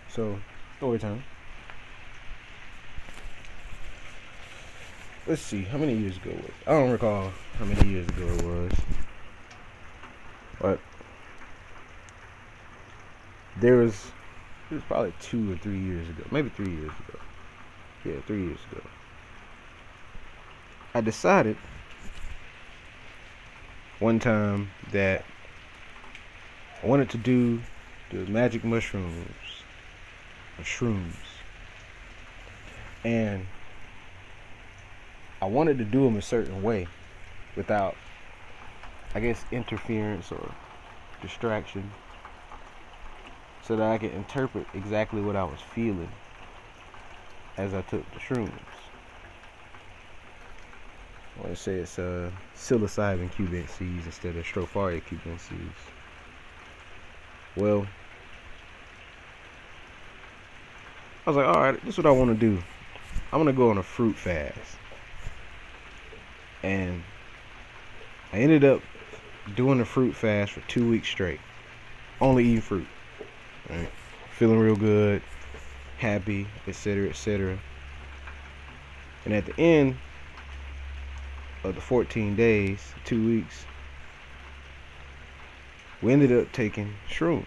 So, story time. Let's see, how many years ago was it? I don't recall how many years ago it was. But it was probably 2 or 3 years ago. Maybe 3 years ago. Yeah, 3 years ago. I decided one time that I wanted to do the magic mushrooms, or shrooms. And I wanted to do them a certain way without, I guess, interference or distraction, so that I could interpret exactly what I was feeling as I took the shrooms. I want to say it's psilocybin Cuban seeds instead of stropharia Cuban seeds. Well, I was like, alright, this is what I want to do. I'm going to go on a fruit fast. And I ended up doing a fruit fast for 2 weeks straight. Only eating fruit. Right? Feeling real good, happy, etc., etc. And at the end of the 14 days, 2 weeks, we ended up taking shrooms.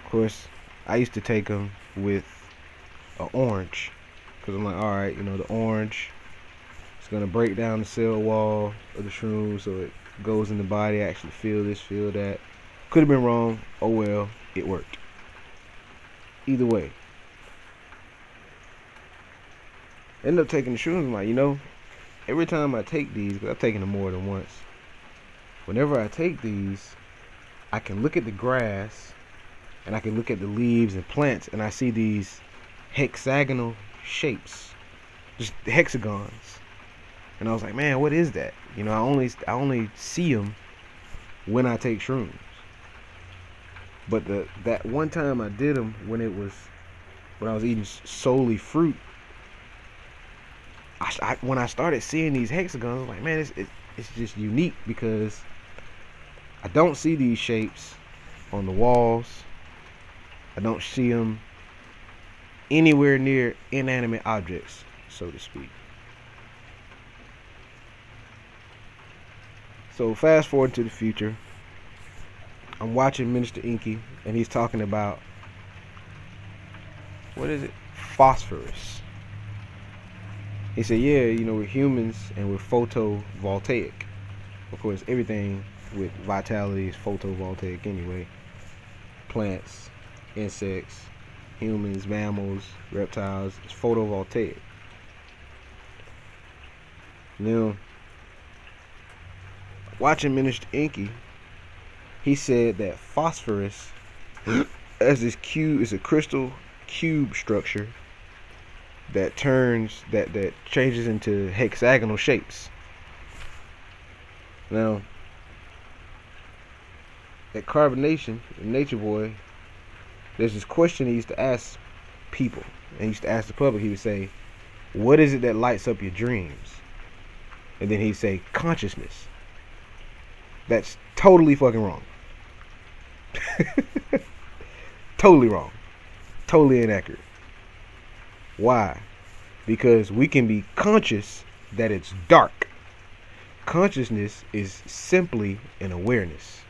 Of course, I used to take them with an orange, because I'm like, alright, the orange, it's going to break down the cell wall of the shroom so it goes in the body. I actually feel this, feel that. Could have been wrong. Oh well, it worked. Either way. End up taking the shrooms. I'm like, every time I take these, because I've taken them more than once, whenever I take these, I can look at the grass and I can look at the leaves and plants, and I see these hexagonal shapes, just hexagons. And I was like, man, what is that? I only see them when I take shrooms. But that one time I did them when I was eating solely fruit, when I started seeing these hexagons, I was like, man, it's just unique, because I don't see these shapes on the walls. I don't see them anywhere near inanimate objects, so to speak. So fast forward to the future. I'm watching Minister Inky, and he's talking about, what is it? Phosphorus. He said, yeah, we're humans and we're photovoltaic. Of course, everything with vitality is photovoltaic anyway. Plants, insects, humans, mammals, reptiles, it's photovoltaic. Now, watching Minister Inky, he said that phosphorus as this cube is a crystal cube structure that changes into hexagonal shapes. Now, at Carbonation, Nature Boy, there's this question he used to ask people, and he used to ask the public. He would say, what is it that lights up your dreams? And then he'd say, consciousness. That's totally fucking wrong. Totally wrong. Totally inaccurate. Why? Because we can be conscious that it's dark. Consciousness is simply an awareness.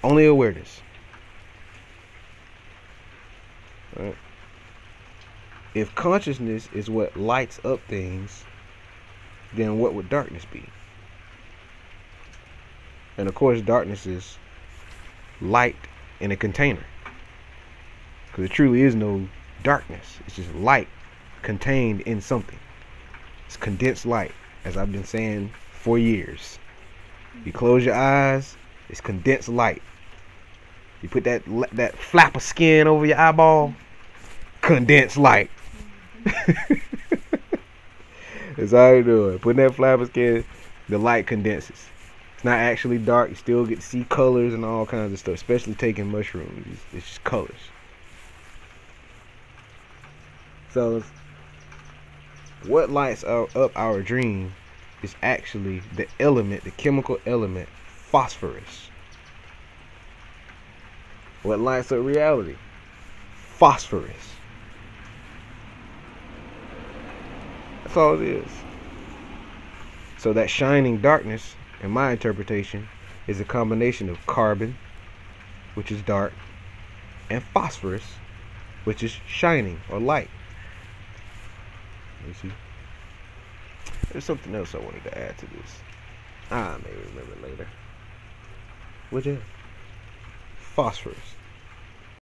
Only awareness. Right? If consciousness is what lights up things, then what would darkness be? And of course, darkness is light in a container, because there truly is no darkness. It's just light contained in something. It's condensed light, as I've been saying for years. You close your eyes, it's condensed light. You put that flap of skin over your eyeball, condensed light. That's how you do it. Putting that flap of skin, the light condenses. It's not actually dark. You still get to see colors and all kinds of stuff, especially taking mushrooms. It's just colors. So what lights up our dream is actually the element, the chemical element, phosphorus. What lights up reality? phosphorus. That's all it is. So that shining darkness, in my interpretation, is a combination of carbon, which is dark, and phosphorus, which is shining or light. You see? There's something else I wanted to add to this. I may remember later. Which is phosphorus.